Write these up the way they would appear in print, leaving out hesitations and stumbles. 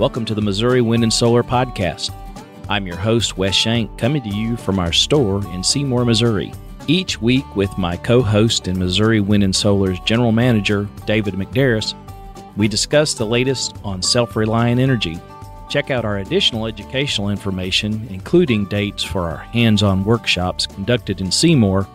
Welcome to the Missouri Wind and Solar Podcast. I'm your host, Wes Shank, coming to you from our store in Seymour, Missouri. Each week with my co-host and Missouri Wind and Solar's General Manager, David McDarris, we discuss the latest on self-reliant energy. Check out our additional educational information, including dates for our hands-on workshops conducted in Seymour,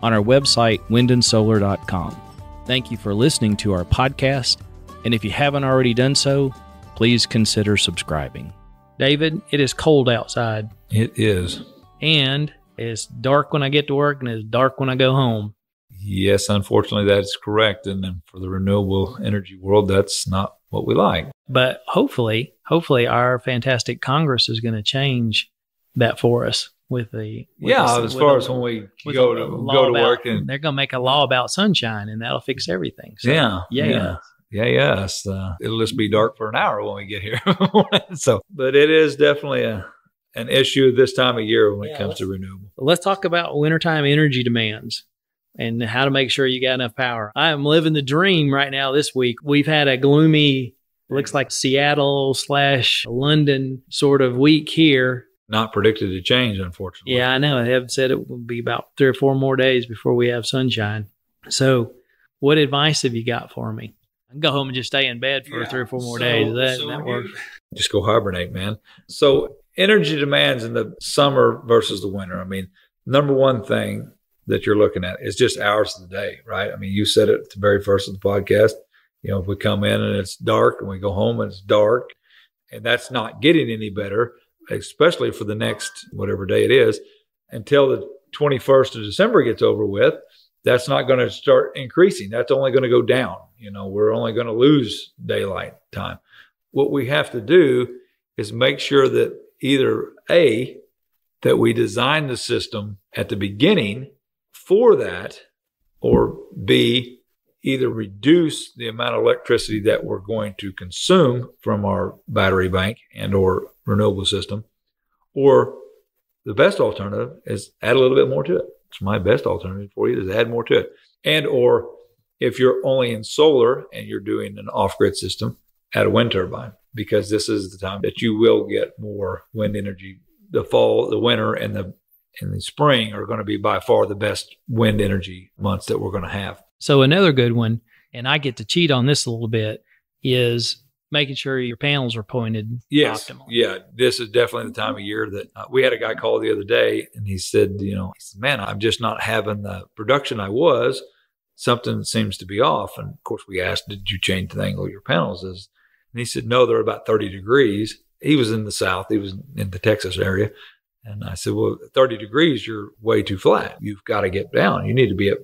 on our website, windandsolar.com. Thank you for listening to our podcast, and if you haven't already done so, please consider subscribing. David, it is cold outside. It is. And it's dark when I get to work and it's dark when I go home. Yes, unfortunately, that's correct. And then for the renewable energy world, that's not what we like. But hopefully our fantastic Congress is going to change that for us with the... as far as when we go to work. And they're going to make a law about sunshine, and that'll fix everything. So, yes. It'll just be dark for an hour when we get here. But it is definitely an issue this time of year when it comes to renewable. Let's talk about wintertime energy demands and how to make sure you got enough power. I am living the dream right now this week. We've had a gloomy, looks like Seattle/London sort of week here. Not predicted to change, unfortunately. Yeah, I know. They have said it will be about 3 or 4 more days before we have sunshine. So what advice have you got for me? I can go home and just stay in bed for 3 or 4 more days. That works. Just go hibernate, man. So energy demands in the summer versus the winter. I mean, number one thing that you're looking at is just hours of the day, right? I mean, you said it at the very first of the podcast. You know, if we come in and it's dark and we go home and it's dark, and that's not getting any better, especially for the next whatever day it is, until the 21st of December gets over with. That's not going to start increasing. That's only going to go down. You know, we're only going to lose daylight time. What we have to do is make sure that either A, that we design the system at the beginning for that, or B, either reduce the amount of electricity that we're going to consume from our battery bank and or renewable system, or the best alternative is add a little bit more to it. It's my best alternative for you is add more to it. And or if you're only in solar and you're doing an off-grid system, add a wind turbine, because this is the time that you will get more wind energy. The fall, the winter, and the spring are going to be by far the best wind energy months that we're going to have. So another good one, and I get to cheat on this a little bit, is making sure your panels are pointed optimally. Yeah, this is definitely the time of year that we had a guy call the other day, and he said, man, I'm just not having the production I was. Something seems to be off. And of course, we asked, did you change the angle of your panels? And he said, no, they're about 30 degrees. He was in the South. He was in the Texas area. And I said, well, 30 degrees, you're way too flat. You've got to get down. You need to be at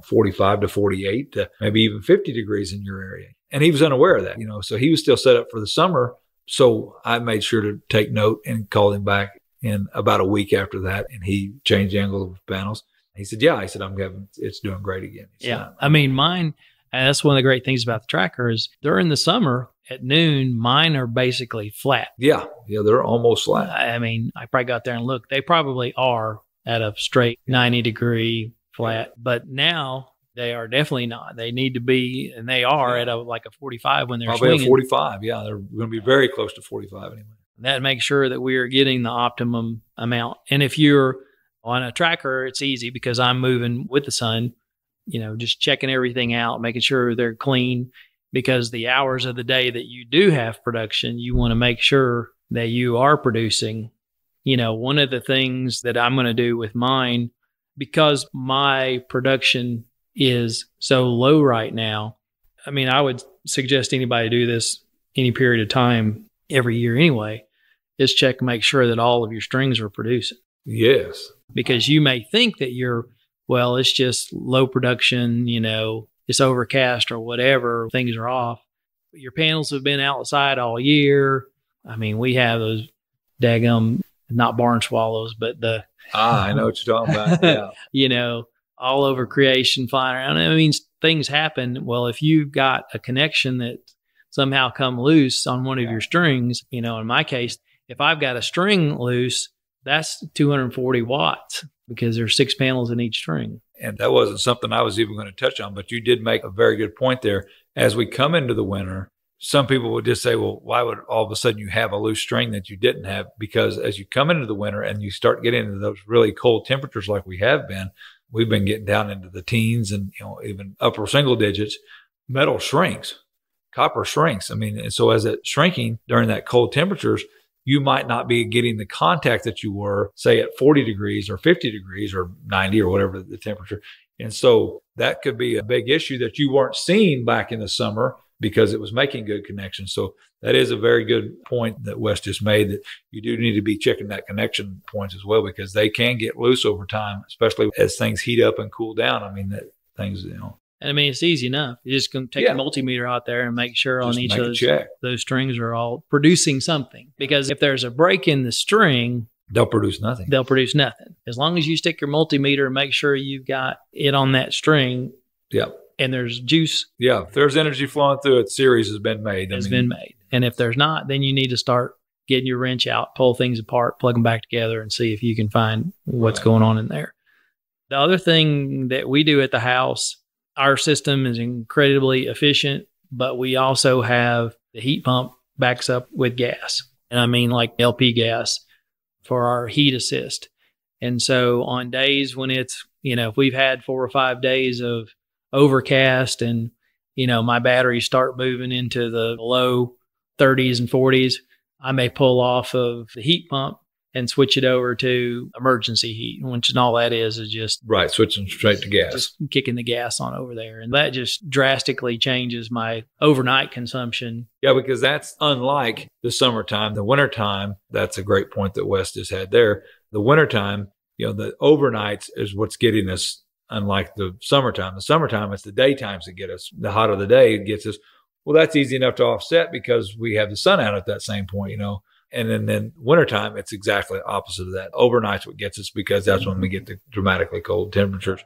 45 to 48 to maybe even 50 degrees in your area. And he was unaware of that, so he was still set up for the summer. So I made sure to take note and called him back in about a week after that. And he changed the angle of the panels. He said, it's doing great again. Yeah. I mean, mine, and that's one of the great things about the tracker is during the summer at noon, mine are basically flat. Yeah. They're almost flat. I mean, I probably got there and looked. They probably are at a straight 90 degree flat, but now they are definitely not. They need to be, and they are at a 45 when they're probably swinging. At 45, yeah. They're going to be very close to 45 anyway. That makes sure that we are getting the optimum amount. And if you're on a tracker, it's easy because I'm moving with the sun, just checking everything out, making sure they're clean, because the hours of the day that you do have production, you want to make sure that you are producing. One of the things that I'm going to do with mine, because my production is so low right now. I mean, I would suggest anybody do this any period of time every year anyway, is check and make sure that all of your strings are producing. Yes. Because you may think that it's just low production, it's overcast or whatever, things are off. But your panels have been outside all year. I mean, we have those daggum, not barn swallows, but I know what you're talking about. Yeah. All over creation flying around. I mean, things happen. Well, if you've got a connection that somehow come loose on one of your strings, in my case, if I've got a string loose, that's 240 watts because there's 6 panels in each string. And that wasn't something I was even going to touch on, but you did make a very good point there. As we come into the winter, some people would just say, well, why would all of a sudden you have a loose string that you didn't have? Because as you come into the winter and you start getting into those really cold temperatures like we have been, we've been getting down into the teens and, even upper single digits, metal shrinks, copper shrinks. I mean, and so as it's shrinking during that cold temperatures, you might not be getting the contact that you were, say, at 40 degrees or 50 degrees or 90 or whatever the temperature. And so that could be a big issue that you weren't seeing back in the summer because it was making good connections. So that is a very good point that Wes just made, that you do need to be checking that connection points as well, because they can get loose over time, especially as things heat up and cool down. I mean, that things, And I mean, it's easy enough. You're just going to take a multimeter out there and make sure on each of those strings are all producing something. Because if there's a break in the string, they'll produce nothing. As long as you stick your multimeter and make sure you've got it on that string. Yep. And there's juice. Yeah. If there's energy flowing through it, series has been made. It's been made. And if there's not, then you need to start getting your wrench out, pull things apart, plug them back together, and see if you can find what's going on in there. The other thing that we do at the house, our system is incredibly efficient, but we also have the heat pump backs up with gas. And I mean like LP gas for our heat assist. And so on days when it's, if we've had 4 or 5 days of overcast and, my batteries start moving into the low 30s and 40s, I may pull off of the heat pump and switch it over to emergency heat, which is all that is just switching straight to gas, just kicking the gas on over there. And that just drastically changes my overnight consumption. Yeah, because that's unlike the summertime. The wintertime, that's a great point that Wes just had there. The wintertime, the overnights is what's getting us, unlike the summertime. The summertime, it's the daytimes that get us. The hotter the day gets us. Well, that's easy enough to offset because we have the sun out at that same point, And then wintertime, it's exactly the opposite of that. Overnight's what gets us because that's when we get the dramatically cold temperatures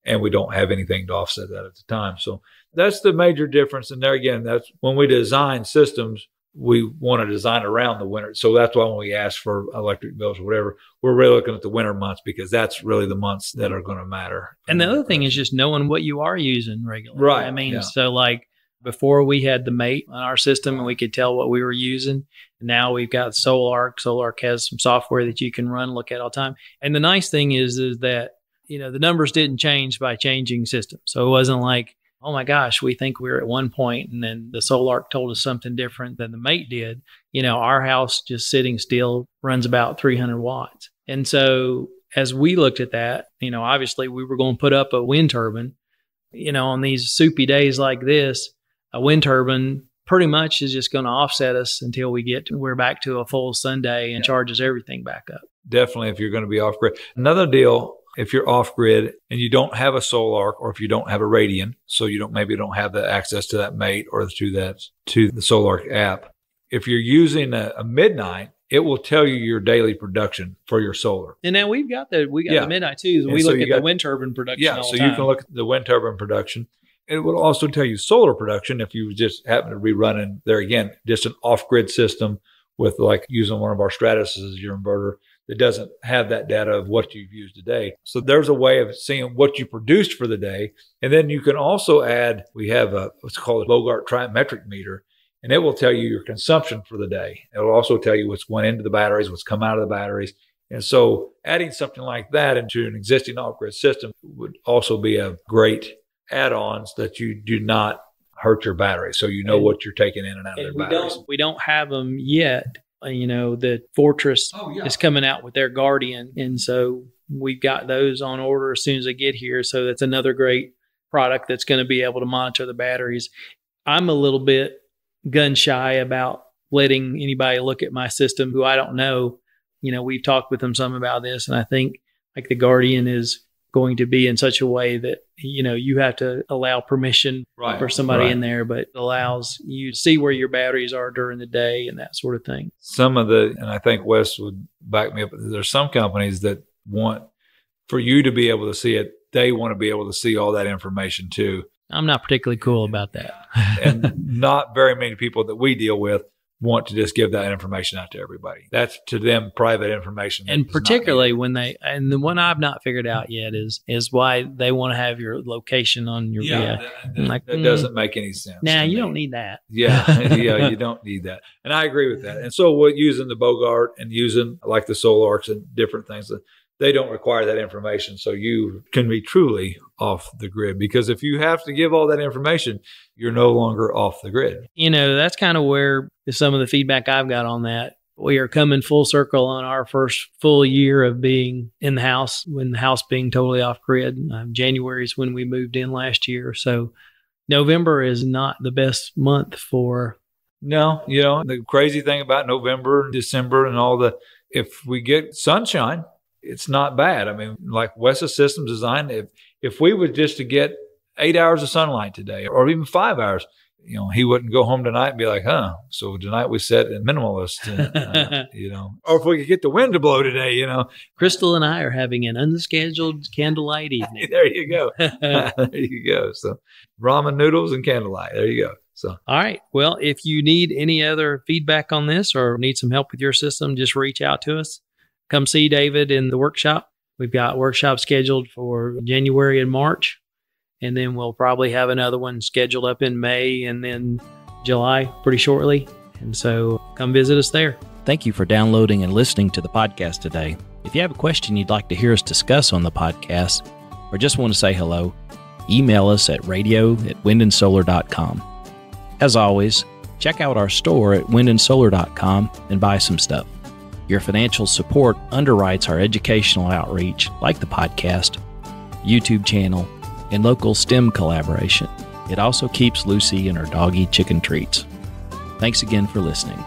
and we don't have anything to offset that at the time. So that's the major difference. And there again, that's when we design systems, we want to design around the winter. So that's why when we ask for electric bills or whatever, we're really looking at the winter months because that's really the months that are going to matter. And the other thing is just knowing what you are using regularly. Right. I mean, so like before we had the Mate on our system and we could tell what we were using. Now we've got SolarArc. SolarArc has some software that you can run, look at all the time. And the nice thing is that, the numbers didn't change by changing systems. So it wasn't like, oh my gosh, we think we're at one point and then the SolarArc told us something different than the Mate did. Our house just sitting still runs about 300 watts. And so as we looked at that, obviously we were going to put up a wind turbine, on these soupy days like this, a wind turbine pretty much is just going to offset us until we're back to a full sun day and charges everything back up. Definitely if you're going to be off grid. Another deal, if you're off grid and you don't have a SolarArc or if you don't have a Radian, so you don't have the access to that Mate or to the SolarArc app. If you're using a Midnight, it will tell you your daily production for your solar. And now we got the Midnight too. So we look at the wind turbine production. Yeah, so you can look at the wind turbine production. It will also tell you solar production if you just happen to be running there again, just an off-grid system with like using one of our Stratus as your inverter that doesn't have that data of what you've used today. So there's a way of seeing what you produced for the day. And then you can also add, we have what's called a Bogart trimetric meter, and it will tell you your consumption for the day. It will also tell you what's went into the batteries, what's come out of the batteries. And so adding something like that into an existing off-grid system would also be a great add-ons that you do not hurt your battery. So what you're taking in and out of their batteries. We don't have them yet. The Fortress is coming out with their Guardian. And so we've got those on order as soon as they get here. So that's another great product that's going to be able to monitor the batteries. I'm a little bit gun shy about letting anybody look at my system who I don't know. We've talked with them some about this. And I think like the Guardian is going to be in such a way that, you have to allow permission for somebody in there, but it allows you to see where your batteries are during the day and that sort of thing. And I think Wes would back me up, there's some companies that want for you to be able to see it. They want to be able to see all that information too. I'm not particularly cool about that. And not very many people that we deal with want to just give that information out to everybody. That's to them private information. And particularly when and the one I've not figured out yet is why they want to have your location on your that doesn't make any sense. Nah, you don't need that. Yeah, you don't need that. And I agree with that. And so what using the Bogart and using like the Solarks and different things, they don't require that information. So you can be truly off the grid, because if you have to give all that information, you're no longer off the grid. That's kind of where some of the feedback I've got on that. We are coming full circle on our first full year of being in the house, when the house being totally off grid. January is when we moved in last year. So November is not the best month for. No, the crazy thing about November, December and if we get sunshine, it's not bad. I mean, like Wes's system design, if we were just to get 8 hours of sunlight today, or even 5 hours, he wouldn't go home tonight and be like, so tonight we set in minimalist, or if we could get the wind to blow today, Crystal and I are having an unscheduled candlelight evening. There you go. There you go. So ramen noodles and candlelight. There you go. So, all right. Well, if you need any other feedback on this or need some help with your system, just reach out to us. Come see David in the workshop. We've got workshops scheduled for January and March, and then we'll probably have another one scheduled up in May and then July pretty shortly. And so come visit us there. Thank you for downloading and listening to the podcast today. If you have a question you'd like to hear us discuss on the podcast, or just want to say hello, email us at radio@windandsolar.com. As always, check out our store at windandsolar.com and buy some stuff. Your financial support underwrites our educational outreach, like the podcast, YouTube channel, and local STEM collaboration. It also keeps Lucy and her doggy chicken treats. Thanks again for listening.